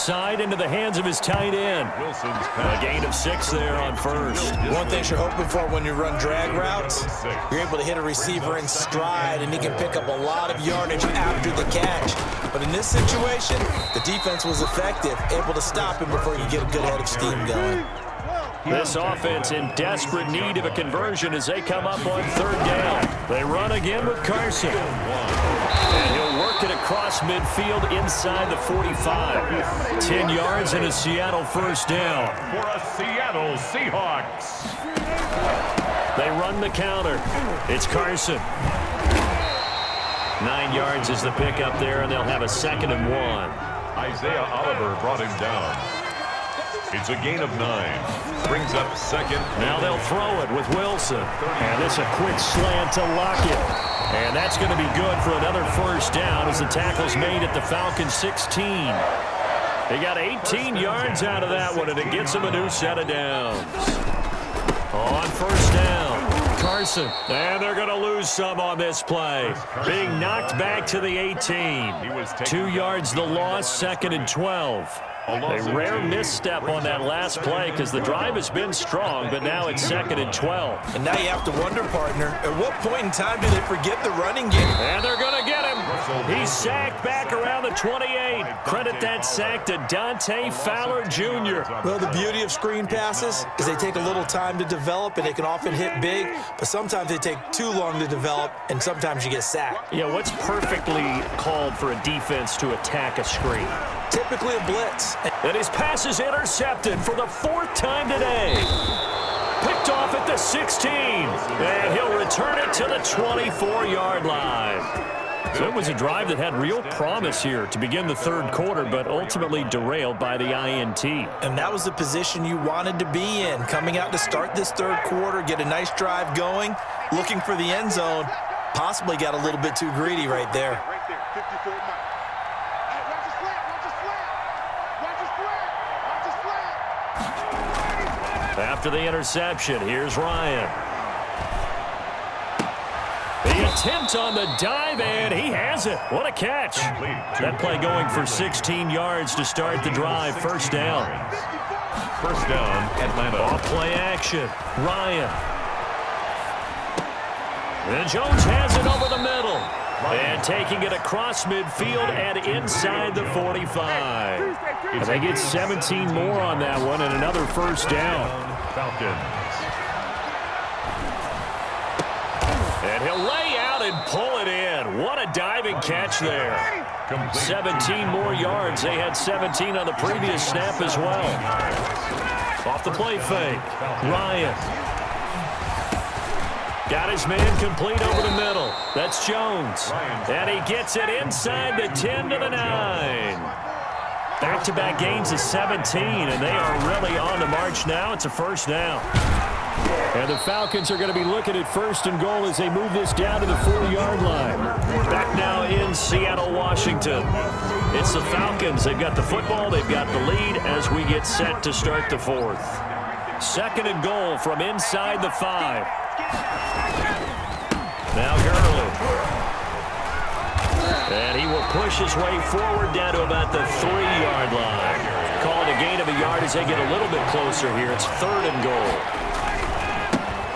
outside into the hands of his tight end. A gain of 6 there on first. One thing you're hoping for when you run drag routes, you're able to hit a receiver in stride, and he can pick up a lot of yardage after the catch. But in this situation, the defense was effective, able to stop him before he could get a good head of steam going. This offense in desperate need of a conversion as they come up on 3rd down. They run again with Carson. And he'll work it across midfield inside the 45. 10 yards and a Seattle first down. For a Seattle Seahawks. They run the counter. It's Carson. 9 yards is the pickup there, and they'll have a 2nd and 1. Isaiah Oliver brought him down. It's a gain of 9. Brings up 2nd. Now they'll throw it with Wilson. And it's a quick slant to Lockett. And that's going to be good for another first down as the tackle's made at the Falcons 16. They got 18 yards out of that one, and it gets them a new set of downs. On first down, Carson. And they're going to lose some on this play. Being knocked back to the 18. 2 yards the loss, 2nd and 12. A rare misstep on that last play because the drive has been strong, but now it's 2nd and 12. And now you have to wonder, partner, at what point in time do they forget the running game? And they're going to get him. He's sacked back around the 28. Credit that sack to Dante Fowler Jr. Well, the beauty of screen passes is they take a little time to develop, and they can often hit big, but sometimes they take too long to develop, and sometimes you get sacked. Yeah, what's perfectly called for a defense to attack a screen? Typically a blitz. And his pass is intercepted for the 4th time today. Picked off at the 16. And he'll return it to the 24-yard line. So it was a drive that had real promise here to begin the 3rd quarter, but ultimately derailed by the INT. And that was the position you wanted to be in. Coming out to start this 3rd quarter, get a nice drive going, looking for the end zone. Possibly got a little bit too greedy right there. After the interception, here's Ryan. The attempt on the dive, and he has it. What a catch. That play going for 16 yards to start the drive. First down. First down, Atlanta. Off play action. Ryan. And Jones has it over the middle. And taking it across midfield and inside the 45. And they get 17 more on that one and another first down. Falcons. And he'll lay out and pull it in. What a diving catch there. 17 more yards. They had 17 on the previous snap as well. Off the play fake. Ryan. Got his man complete over the middle. That's Jones. And he gets it inside the 10 to the 9. Back-to-back gains of 17, and they are really on the march now. It's a first down. And the Falcons are going to be looking at 1st and goal as they move this down to the 40-yard line. Back now in Seattle, Washington. It's the Falcons. They've got the football. They've got the lead as we get set to start the 4th. 2nd and goal from inside the 5. Now Gurley. And he will push his way forward down to about the 3-yard line. Calling a gain of a yard as they get a little bit closer here. It's 3rd and goal.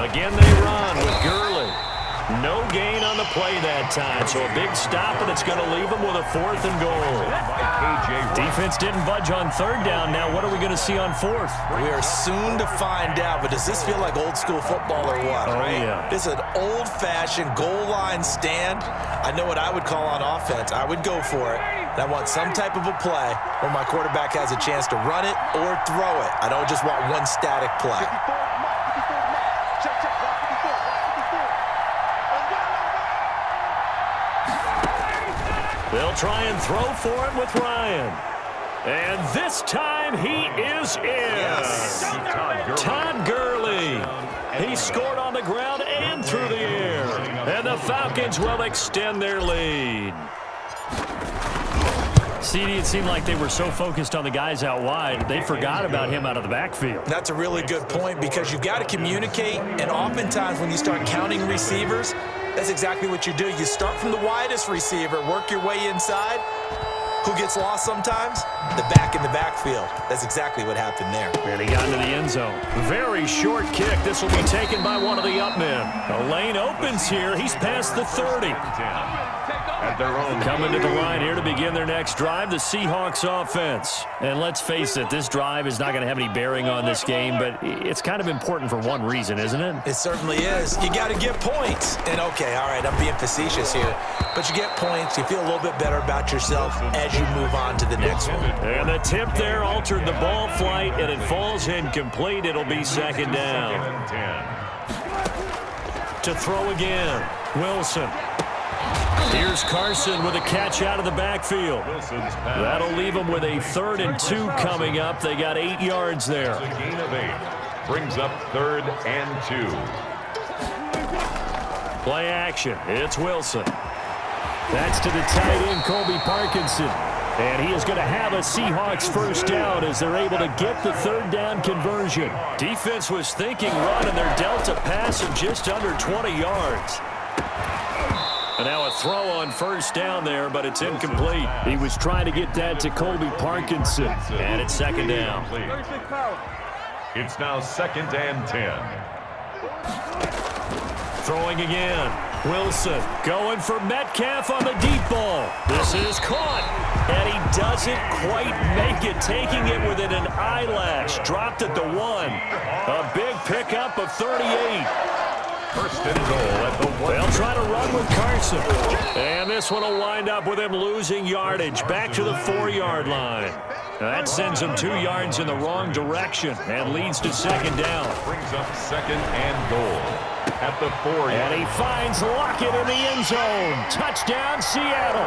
Again they run with Gurley. No gain on the play that time, so a big stop, and it's going to leave them with a 4th and goal. Defense didn't budge on 3rd down. Now what are we going to see on 4th? We are soon to find out, but does this feel like old school football or what? Oh, right? yeah. This is an old-fashioned goal line stand. I know what I would call on offense. I would go for it. And I want some type of a play where my quarterback has a chance to run it or throw it. I don't just want one static play. They'll try and throw for it with Ryan. And this time he is in. Yes. Todd Gurley. He scored on the ground and through the air. And the Falcons will extend their lead. CD, it seemed like they were so focused on the guys out wide, they forgot about him out of the backfield. That's a really good point because you've got to communicate, and oftentimes when you start counting receivers, that's exactly what you do. You start from the widest receiver, work your way inside, who gets lost sometimes? The back in the backfield. That's exactly what happened there. And he got into the end zone. Very short kick. This will be taken by one of the up men. A lane opens here. He's past the 30. At their own Coming to the line here to begin their next drive, the Seahawks offense. And let's face it, this drive is not going to have any bearing on this game, but it's kind of important for one reason, isn't it? It certainly is. You got to get points. And okay, all right, I'm being facetious here, but you get points, you feel a little bit better about yourself as you move on to the next one. And the tip there altered the ball flight, and it falls incomplete. It'll be second down. To throw again, Wilson. Here's Carson with a catch out of the backfield. That'll leave them with a 3rd and 2 coming up. They got 8 yards there. It's a gain of 8. Brings up 3rd and 2. Play action. It's Wilson. That's to the tight end, Colby Parkinson. And he is going to have a Seahawks first down as they're able to get the 3rd down conversion. Defense was thinking run, and they're dealt a pass of just under 20 yards. And now a throw on first down there, but it's incomplete. He was trying to get that to Colby Parkinson. And it's second down. It's now 2nd and 10. Throwing again. Wilson going for Metcalf on the deep ball. This is caught. And he doesn't quite make it, taking it within an eyelash. Dropped at the 1. A big pickup of 38. First and goal at the 1. They'll try to run with Carson. And this one will wind up with him losing yardage back to the 4-yard line. Now that sends him 2 yards in the wrong direction and leads to second down. Brings up 2nd and goal at the 4-yard. And he finds Lockett in the end zone. Touchdown, Seattle.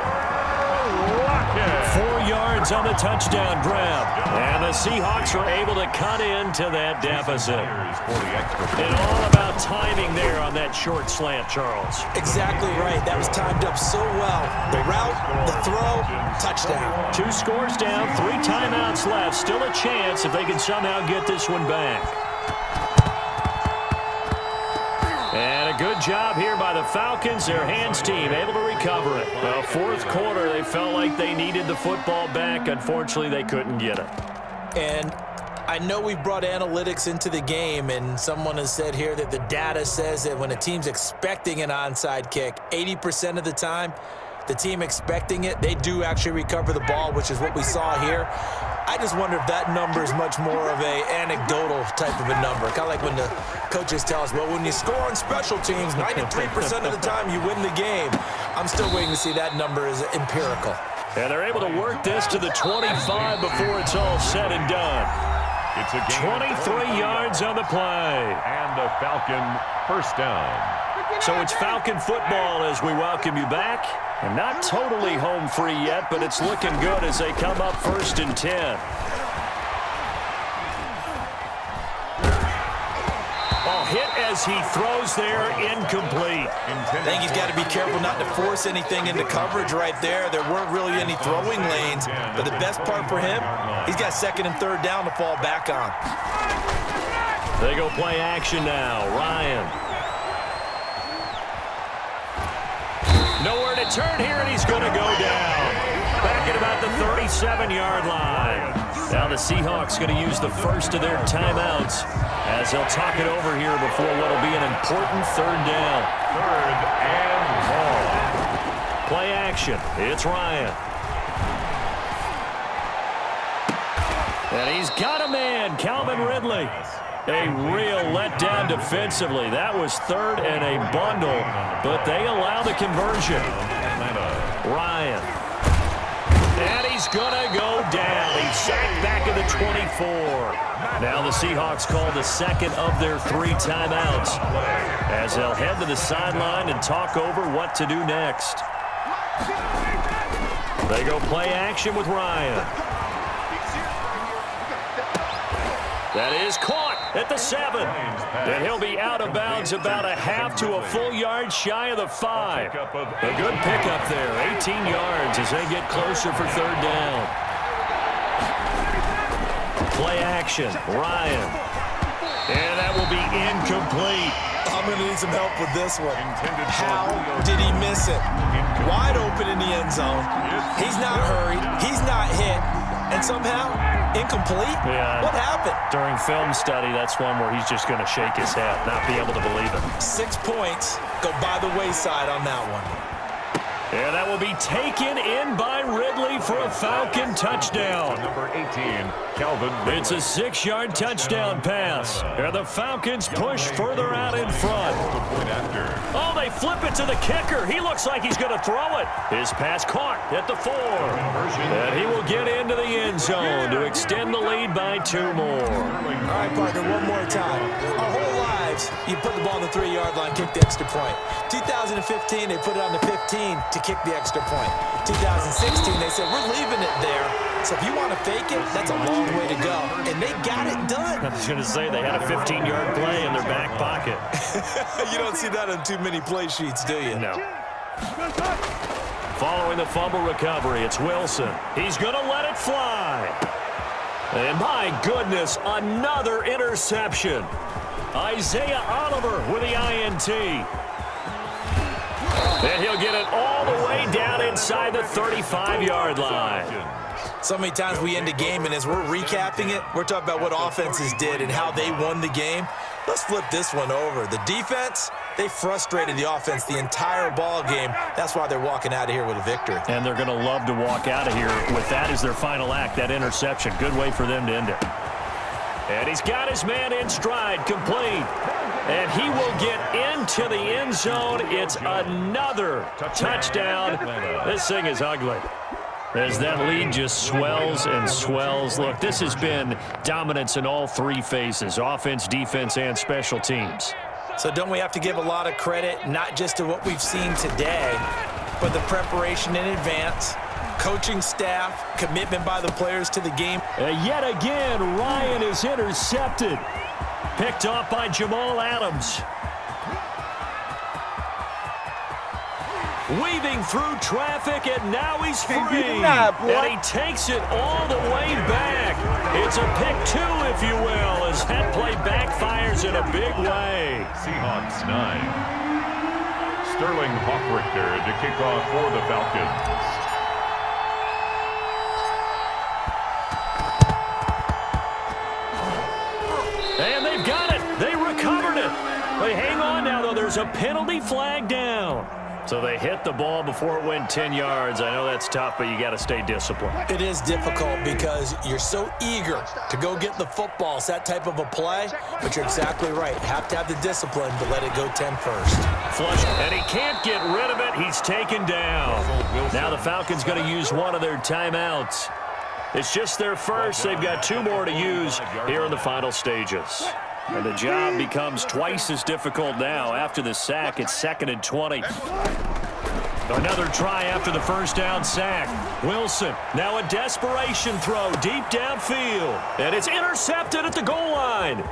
4 yards on the touchdown grab. And the Seahawks are able to cut into that deficit. And all about timing there on that short slant, Charles. Exactly right. That was timed up so well. The route, the throw, touchdown. 2 scores down, 3 timeouts left. Still a chance if they can somehow get this one back. And a good job here by the Falcons. Their hands team able to recover it. Well, 4th quarter, they felt like they needed the football back. Unfortunately, they couldn't get it. And I know we've brought analytics into the game, and someone has said here that the data says that when a team's expecting an onside kick, 80% of the time, the team expecting it, they do actually recover the ball, which is what we saw here. I just wonder if that number is much more of a anecdotal type of a number. Kind of like when the coaches tell us, well, when you score on special teams, 93% of the time you win the game. I'm still waiting to see that number is empirical. And they're able to work this to the 25 before it's all said and done. It's a 23 yards on the play. And a Falcon first down. So it's Falcon football as we welcome you back. And not totally home free yet, but it's looking good as they come up 1st and 10. Ball hit as he throws there, incomplete. I think he's got to be careful not to force anything into coverage right there. There weren't really any throwing lanes, but the best part for him, he's got 2nd and 3rd down to fall back on. They go play action now. Ryan. Nowhere to turn here, and he's going to go down. Back at about the 37-yard line. Now the Seahawks going to use the first of their timeouts as they'll talk it over here before what will be an important 3rd down. 3rd and long. Play action. It's Ryan. And he's got a man, Calvin Ridley. A real letdown defensively. That was 3rd and a bundle, but they allow the conversion. Ryan. And he's going to go down. He's sacked back at the 24. Now the Seahawks call the 2nd of their 3 timeouts as they'll head to the sideline and talk over what to do next. They go play action with Ryan. That is caught at the 7. And he'll be out of bounds about a half to a full yard shy of the 5. A good pickup there, 18 yards as they get closer for 3rd down. Play action, Ryan. And that will be incomplete. I'm going to need some help with this one. How did he miss it? Wide open in the end zone. He's not hurried. He's not hit. And somehow, incomplete? Yeah. What happened? During film study, that's one where he's just going to shake his head, not be able to believe it. 6 points go by the wayside on that one. And that will be taken in by Ridley for a Falcon touchdown. Number 18, Calvin Ridley. It's a 6-yard touchdown pass. And the Falcons push further out in front. Oh, they flip it to the kicker. He looks like he's going to throw it. His pass caught at the 4. And he will get into the end zone to extend the lead by 2 more. All right, partner, one more time. Our whole lives, you put the ball on the 3-yard line, kick the extra point. 2015, they put it on the 15 to kick the extra point. 2016, they said, we're leaving it there. So if you want to fake it, that's a long way to go. And they got it done. I was going to say they had a 15-yard play in their back pocket. You don't see that on too many play sheets, do you? No. Following the fumble recovery, it's Wilson. He's going to let it fly. And my goodness, another interception. Isaiah Oliver with the INT. And he'll get it all the way down inside the 35-yard line. So many times we end a game, and as we're recapping it, we're talking about what offenses did and how they won the game. Let's flip this one over. The defense, they frustrated the offense the entire ball game. That's why they're walking out of here with a victory. And they're going to love to walk out of here with that as their final act, that interception. Good way for them to end it. And he's got his man in stride, complete. And he will get into the end zone. It's another touchdown. This thing is ugly. As that lead just swells and swells. Look, this has been dominance in all 3 phases, offense, defense, and special teams. So don't we have to give a lot of credit, not just to what we've seen today, but the preparation in advance, coaching staff, commitment by the players to the game. Yet again, Ryan is intercepted. Picked off by Jamal Adams. Weaving through traffic, and now he's free. And he takes it all the way back. It's a pick 2, if you will, as that play backfires in a big way. Seahawks 9. Sterling Hoffrichter to kick off for the Falcons. And they've got it. They recovered it. They hang on now, though. There's a penalty flag down. So they hit the ball before it went 10 yards. I know that's tough, but you got to stay disciplined. It is difficult because you're so eager to go get the football. It's that type of a play, but you're exactly right. You have to have the discipline to let it go 10 first. Flush, and he can't get rid of it. He's taken down. Now the Falcons going to use one of their timeouts. It's just their first. They've got 2 more to use here in the final stages. And the job becomes twice as difficult now. After the sack, it's 2nd and 20. Another try after the first down sack. Wilson, now a desperation throw deep downfield. And it's intercepted at the goal line.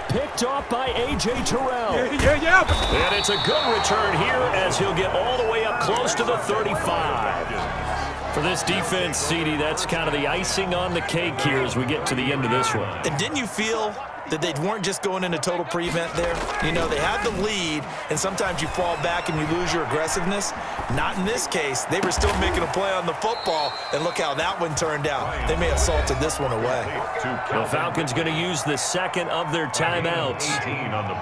Picked off by A.J. Terrell. And it's a good return here as he'll get all the way up close to the 35. For this defense, CD, that's kind of the icing on the cake here as we get to the end of this one. And didn't you feel that they weren't just going into total prevent there? You know, they had the lead, and sometimes you fall back and you lose your aggressiveness. Not in this case. They were still making a play on the football, and look how that one turned out. They may have salted this one away. The Falcons going to use the 2nd of their timeouts.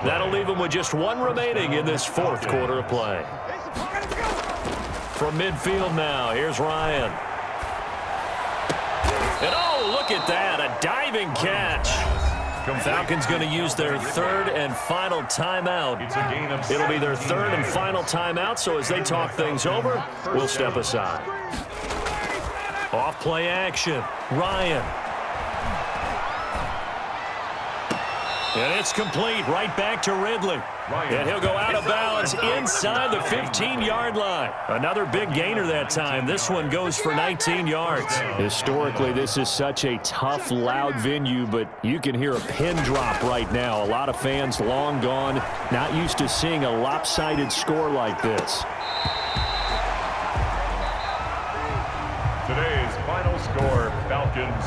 That'll leave them with just 1 remaining in this 4th quarter of play. From midfield now, here's Ryan. And oh, look at that, a diving catch. Falcons going to use their 3rd and final timeout. It'll be their 3rd and final timeout, so as they talk things over, we'll step aside. Off play action, Ryan. And it's complete, right back to Ridley. And he'll go out of bounds inside the 15-yard line. Another big gainer that time. This one goes for 19 yards. Historically, this is such a tough, loud venue, but you can hear a pin drop right now. A lot of fans long gone, not used to seeing a lopsided score like this. Today's final score, Falcons